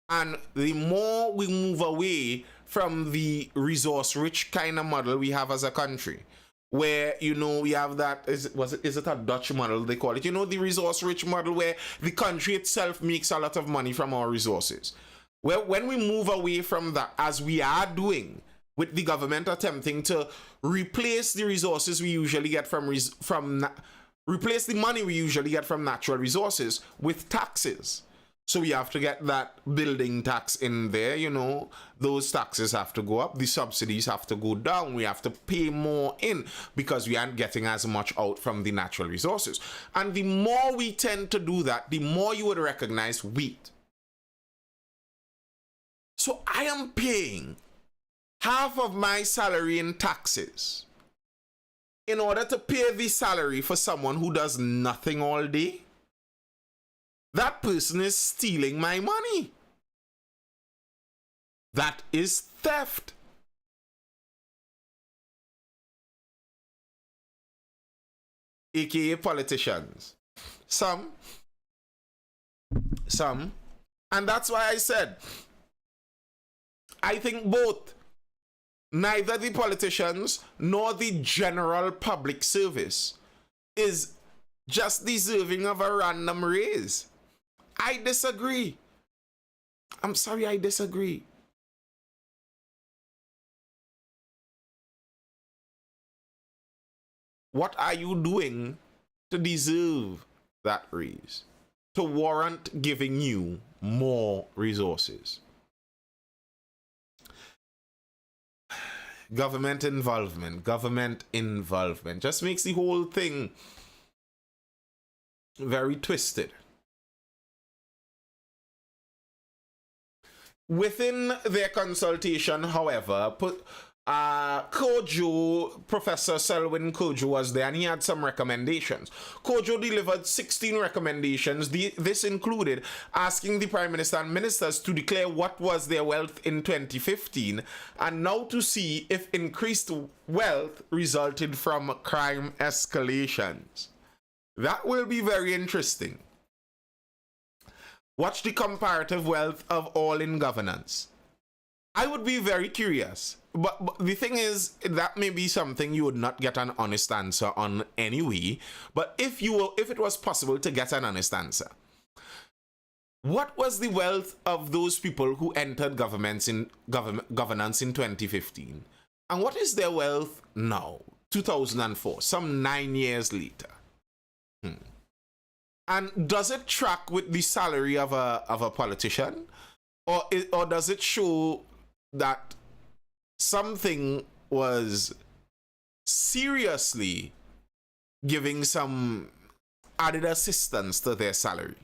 And the more we move away from the resource-rich kind of model we have as a country, where, you know, we have that, is it a Dutch model they call it? You know, the resource-rich model where the country itself makes a lot of money from our resources. Well, when we move away from that, as we are doing, with the government attempting to replace the resources we usually get replace the money we usually get from natural resources with taxes. So we have to get that building tax in there, you know, those taxes have to go up, the subsidies have to go down, we have to pay more in because we aren't getting as much out from the natural resources. And the more we tend to do that, the more you would recognize wheat. So I am paying half of my salary in taxes in order to pay the salary for someone who does nothing all day. That person is stealing my money. That is theft. AKA politicians. Some. And that's why I said, I think both. Neither the politicians nor the general public service is just deserving of a random raise. I disagree. I'm sorry, I disagree. What are you doing to deserve that raise? To warrant giving you more resources? Government involvement just makes the whole thing very twisted. Within their consultation, however, Professor Selwyn Kojo was there and he had some recommendations. Kojo delivered 16 recommendations. This included asking the Prime Minister and ministers to declare what was their wealth in 2015 and now to see if increased wealth resulted from crime escalations. That will be very interesting. Watch the comparative wealth of all in governance. I would be very curious. But the thing is, that may be something you would not get an honest answer on anyway. But if it was possible to get an honest answer, what was the wealth of those people who entered governance in 2015? And what is their wealth now, 2004, some 9 years later? And does it track with the salary of a politician? Or does it show that something was seriously giving some added assistance to their salary?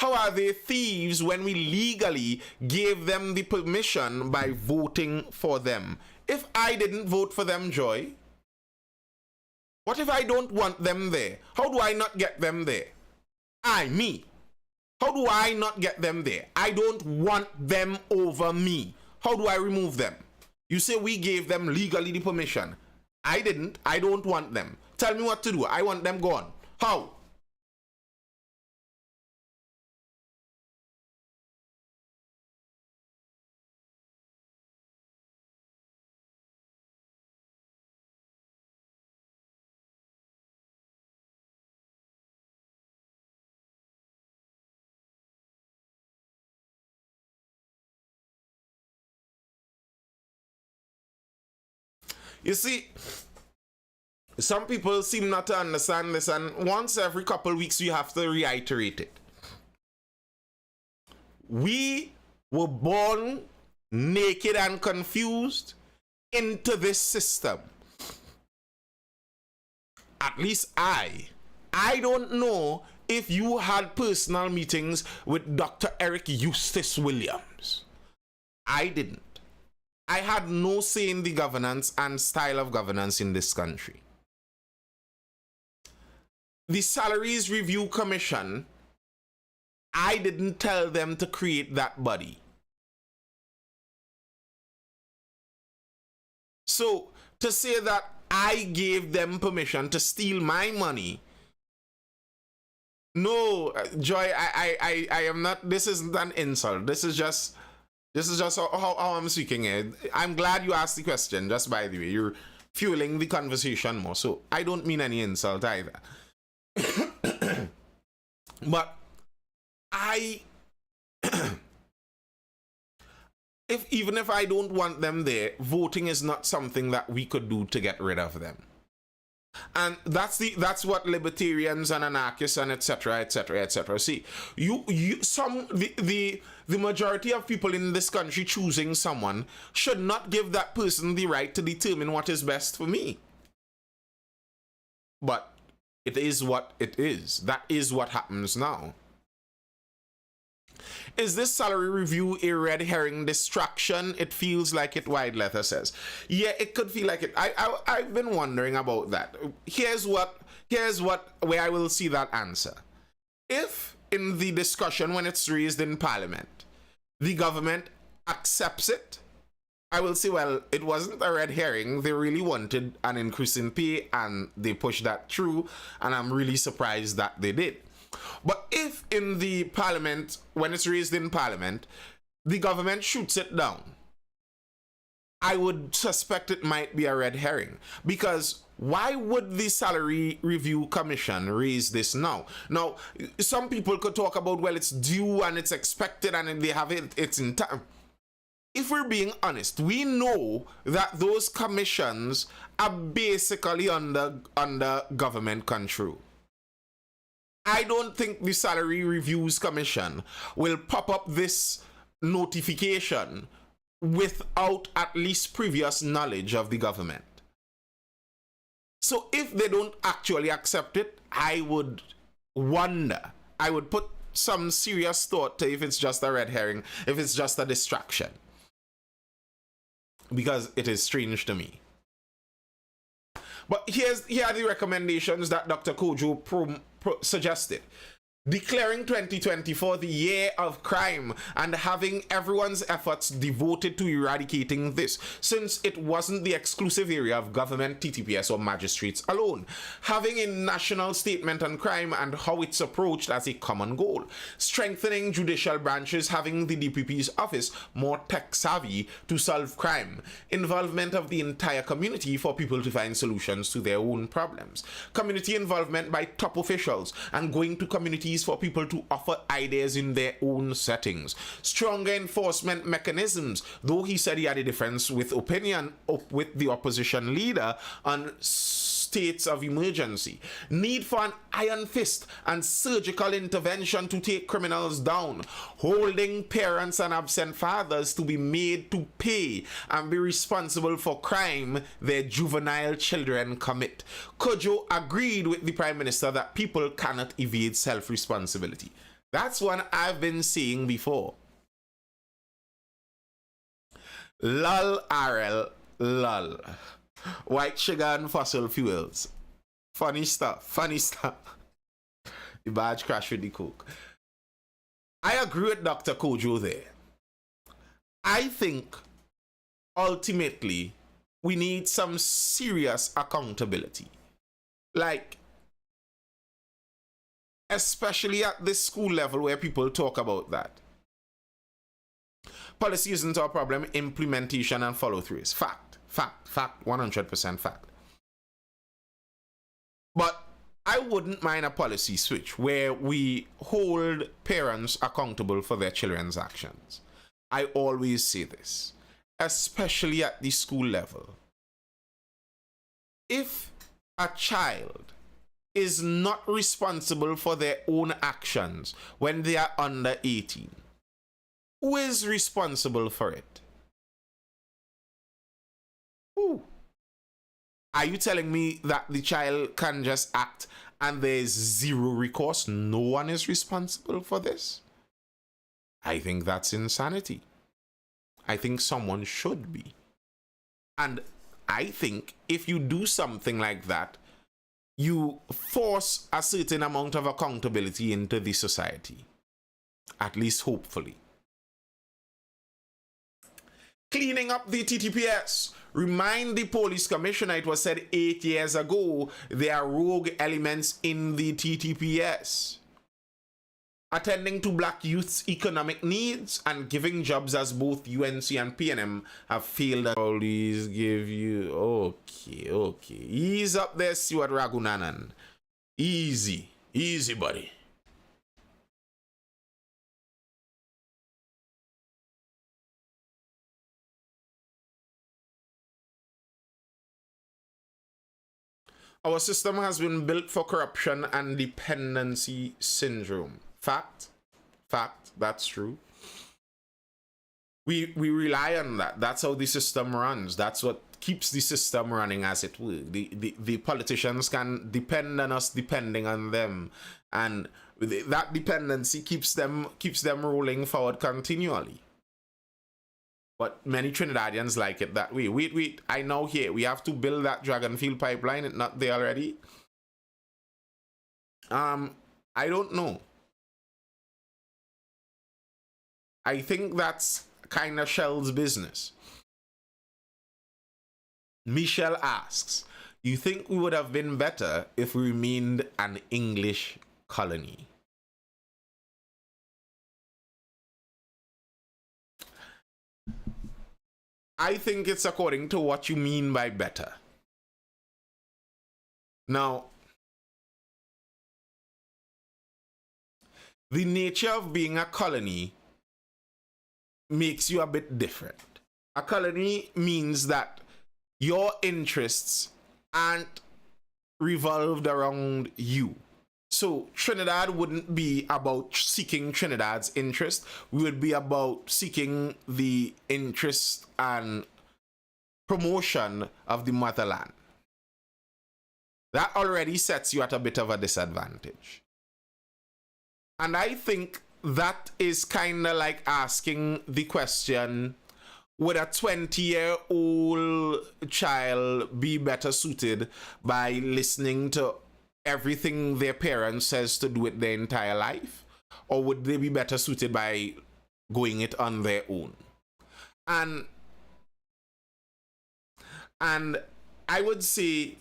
How are they thieves when we legally gave them the permission by voting for them? If I didn't vote for them, Joy, what if I don't want them there? How do I not get them there? Me. How do I not get them there? I don't want them over me. How do I remove them? You say we gave them legally the permission. I didn't. I don't want them. Tell me what to do. I want them gone. How? You see, some people seem not to understand this, and once every couple weeks you have to reiterate it. We were born naked and confused into this system. At least I don't know if you had personal meetings with Dr. Eric Eustace Williams. I didn't. I had no say in the governance and style of governance in this country. The Salaries Review Commission, I didn't tell them to create that body. So, to say that I gave them permission to steal my money, no, Joy, I am not, this isn't an insult. This is just how I'm speaking it. I'm glad you asked the question, just by the way. You're fueling the conversation more. So I don't mean any insult either. But even if I don't want them there, voting is not something that we could do to get rid of them. And that's what libertarians and anarchists and etc. See, the majority of people in this country choosing someone should not give that person the right to determine what is best for me. But it is what it is. That is what happens now. Is this salary review a red herring distraction? It feels like it, Wide Leather says. Yeah, it could feel like it. I've been wondering about that. Here's where I will see that answer. If in the discussion when it's raised in Parliament, the government accepts it, I will say, well, it wasn't a red herring. They really wanted an increase in pay and they pushed that through, and I'm really surprised that they did. But if in the Parliament, when it's raised in Parliament, the government shoots it down, I would suspect it might be a red herring. Because why would the Salary Review Commission raise this now? Now, some people could talk about, well, it's due and it's expected and they have it's in time. If we're being honest, we know that those commissions are basically under government control. I don't think the Salary Reviews Commission will pop up this notification without at least previous knowledge of the government. So if they don't actually accept it, I would wonder. I would put some serious thought to if it's just a red herring, if it's just a distraction. Because it is strange to me. But here are the recommendations that Dr. Kojo suggested. Declaring 2024 the year of crime and having everyone's efforts devoted to eradicating this, since it wasn't the exclusive area of government, TTPS, or magistrates alone. Having a national statement on crime and how it's approached as a common goal. Strengthening judicial branches, having the DPP's office more tech-savvy to solve crime. Involvement of the entire community for people to find solutions to their own problems. Community involvement by top officials and going to communities for people to offer ideas in their own settings. Stronger enforcement mechanisms, though he said he had a difference with opinion with the opposition leader on states of emergency. Need for an iron fist and surgical intervention to take criminals down. Holding parents and absent fathers to be made to pay and be responsible for crime their juvenile children commit. Kojo agreed with the Prime Minister that people cannot evade self-responsibility. That's one I've been seeing before. Lol, RL, lol. White sugar and fossil fuels. Funny stuff, funny stuff. The badge crash with the coke. I agree with Dr. Kojo there. I think ultimately we need some serious accountability. Like, especially at this school level where people talk about that. Policy isn't our problem, implementation and follow-through is. Fact, 100% fact. But I wouldn't mind a policy switch where we hold parents accountable for their children's actions. I always say this, especially at the school level. If a child is not responsible for their own actions when they are under 18, who is responsible for it? Who? Are you telling me that the child can just act and there's zero recourse? No one is responsible for this? I think that's insanity. I think someone should be. And I think if you do something like that, you force a certain amount of accountability into the society. At least hopefully. Cleaning up the TTPS. Remind the police commissioner, it was said 8 years ago, there are rogue elements in the TTPS. Attending to black youth's economic needs and giving jobs as both UNC and PNM have failed. Always give you, okay. Ease up there, Stuart Ragunanan. Easy, buddy. Our system has been built for corruption and dependency syndrome. Fact, that's true. We rely on that. That's how the system runs. That's what keeps the system running as it will. The politicians can depend on us depending on them. And that dependency keeps them rolling forward continually. But many Trinidadians like it that way. Wait, I know here. We have to build that Dragonfield pipeline. It's not there already. I don't know. I think that's kind of Shell's business. Michelle asks, you think we would have been better if we remained an English colony? I think it's according to what you mean by better. Now, the nature of being a colony makes you a bit different. A colony means that your interests aren't revolved around you. So Trinidad wouldn't be about seeking Trinidad's interest. We would be about seeking the interest and promotion of the motherland. That already sets you at a bit of a disadvantage. And I think that is kind of like asking the question, would a 20-year-old child be better suited by listening to everything their parents says to do it their entire life? Or would they be better suited by going it on their own? And I would say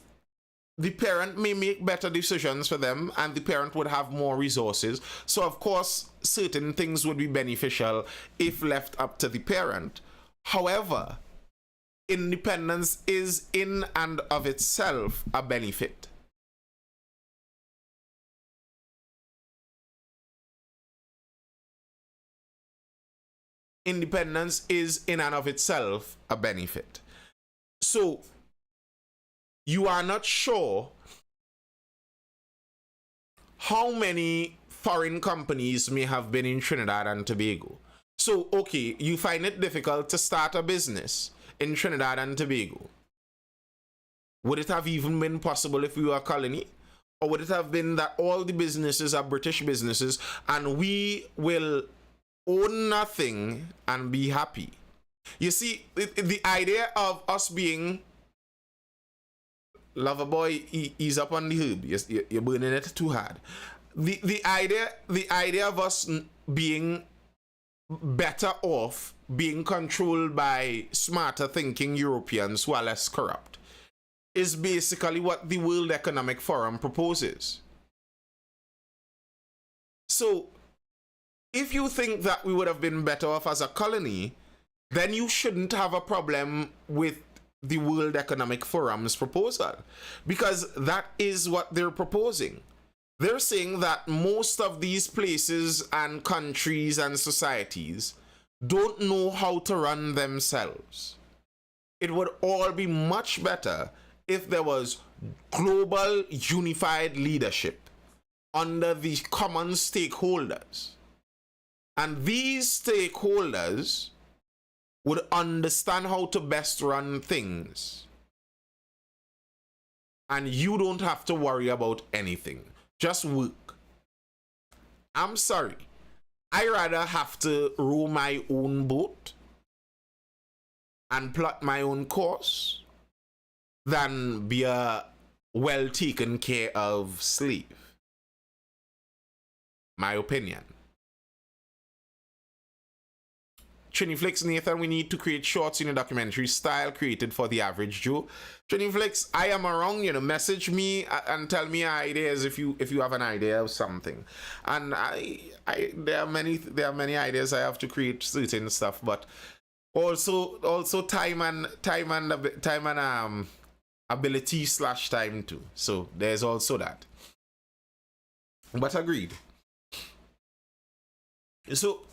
the parent may make better decisions for them and the parent would have more resources. So of course, certain things would be beneficial if left up to the parent. However, independence is in and of itself a benefit. Independence is in and of itself a benefit. So you are not sure how many foreign companies may have been in Trinidad and Tobago. So, okay, you find it difficult to start a business in Trinidad and Tobago. Would it have even been possible if we were a colony? Or would it have been that all the businesses are British businesses and we will own nothing and be happy? You see, the idea of us being lover boy, ease up on the herb. You're burning it too hard. The idea of us being better off being controlled by smarter thinking Europeans who are less corrupt is basically what the World Economic Forum proposes. So, if you think that we would have been better off as a colony, then you shouldn't have a problem with the World Economic Forum's proposal, because that is what they're proposing. They're saying that most of these places and countries and societies don't know how to run themselves. It would all be much better if there was global unified leadership under the common stakeholders. And these stakeholders would understand how to best run things. And you don't have to worry about anything. Just work. I'm sorry. I rather have to row my own boat and plot my own course than be a well taken care of slave. My opinion. Triniflix, Nathan, we need to create shorts in a documentary style created for the average Joe. Triniflix, I am around, message me and tell me ideas if you have an idea of something. And there are many ideas I have to create certain stuff, but also time and ability / time too. So there's also that. But agreed. So,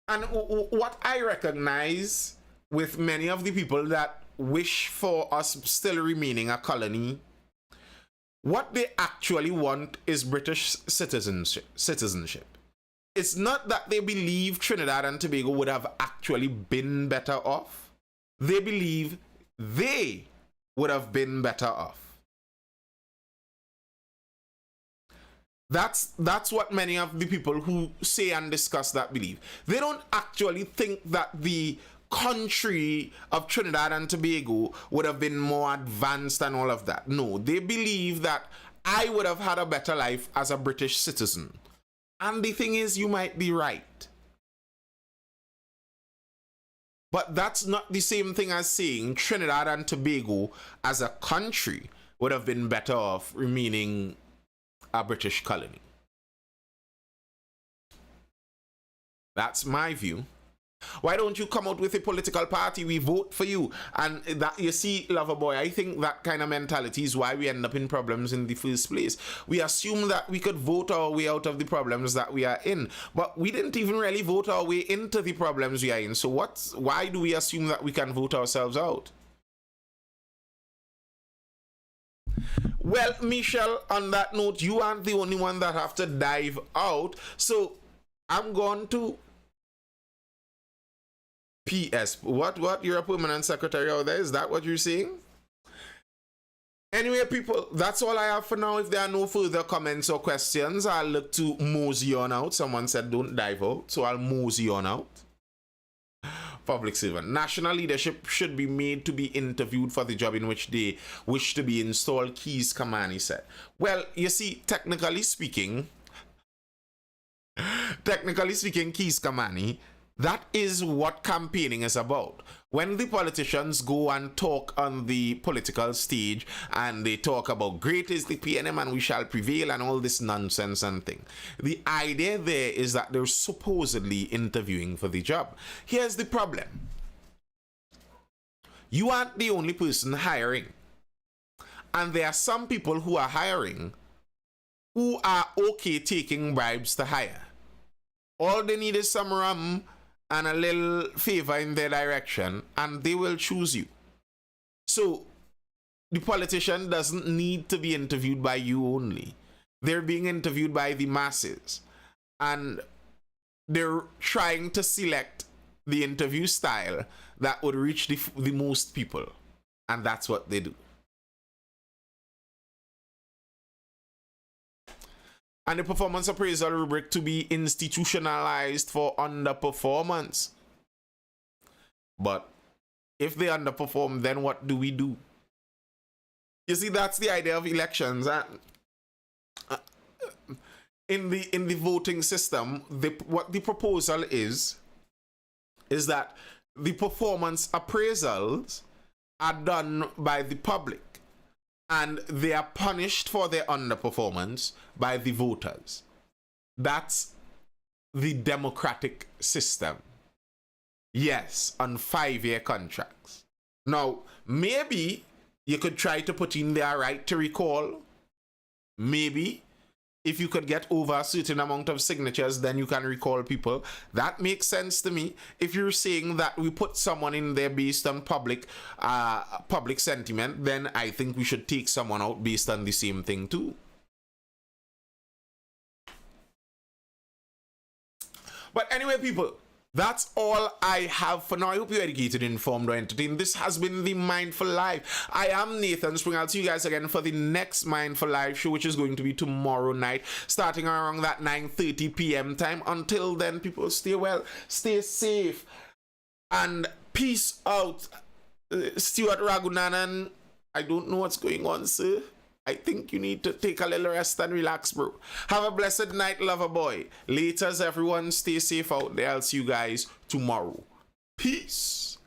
and what I recognize with many of the people that wish for us still remaining a colony, what they actually want is British citizenship. It's not that they believe Trinidad and Tobago would have actually been better off. They believe they would have been better off. That's what many of the people who say and discuss that believe. They don't actually think that the country of Trinidad and Tobago would have been more advanced and all of that. No, they believe that I would have had a better life as a British citizen. And the thing is, you might be right. But that's not the same thing as saying Trinidad and Tobago as a country would have been better off remaining a British colony. That's my view. Why don't you come out with a political party? We vote for you. And that, you see, Loverboy, I think that kind of mentality is why we end up in problems in the first place. We assume that we could vote our way out of the problems that we are in, but we didn't even really vote our way into the problems we are in. So why do we assume that we can vote ourselves out? Well, Michelle, on that note, you aren't the only one that have to dive out. So I'm going to PS. What? You're a permanent secretary out there? Is that what you're saying? Anyway, people, that's all I have for now. If there are no further comments or questions, I'll look to mosey on out. Someone said don't dive out, so I'll mosey on out. Public servant. National leadership should be made to be interviewed for the job in which they wish to be installed, Keys Kamani said. Well, you see, technically speaking, Keys Kamani, that is what campaigning is about. When the politicians go and talk on the political stage and they talk about great is the PNM and we shall prevail and all this nonsense and thing, the idea there is that they're supposedly interviewing for the job. Here's the problem. You aren't the only person hiring. And there are some people who are hiring who are okay taking bribes to hire. All they need is some rum and a little favor in their direction, and they will choose you. So the politician doesn't need to be interviewed by you only. They're being interviewed by the masses. And they're trying to select the interview style that would reach the most people. And that's what they do. and the performance appraisal rubric to be institutionalized for underperformance. But if they underperform, then what do we do? You see, that's the idea of elections. In the voting system, what the proposal is that the performance appraisals are done by the public, and they are punished for their underperformance by the voters. That's the democratic system. Yes, on 5-year contracts. Now, maybe you could try to put in their right to recall. Maybe if you could get over a certain amount of signatures, then you can recall people. That makes sense to me. If you're saying that we put someone in there based on public sentiment, then I think we should take someone out based on the same thing too. But anyway, people, that's all I have for now. I hope you're educated, informed, or entertained. This has been the Mindful Live. I am Nathan Spring. I'll see you guys again for the next Mindful Live show, which is going to be tomorrow night, starting around that 9:30 p.m. time. Until then, people, stay well, stay safe, and peace out. Stuart Ragunanan, I don't know what's going on, sir. I think you need to take a little rest and relax, bro. Have a blessed night, lover boy. Laters, everyone. Stay safe out there. I'll see you guys tomorrow. Peace.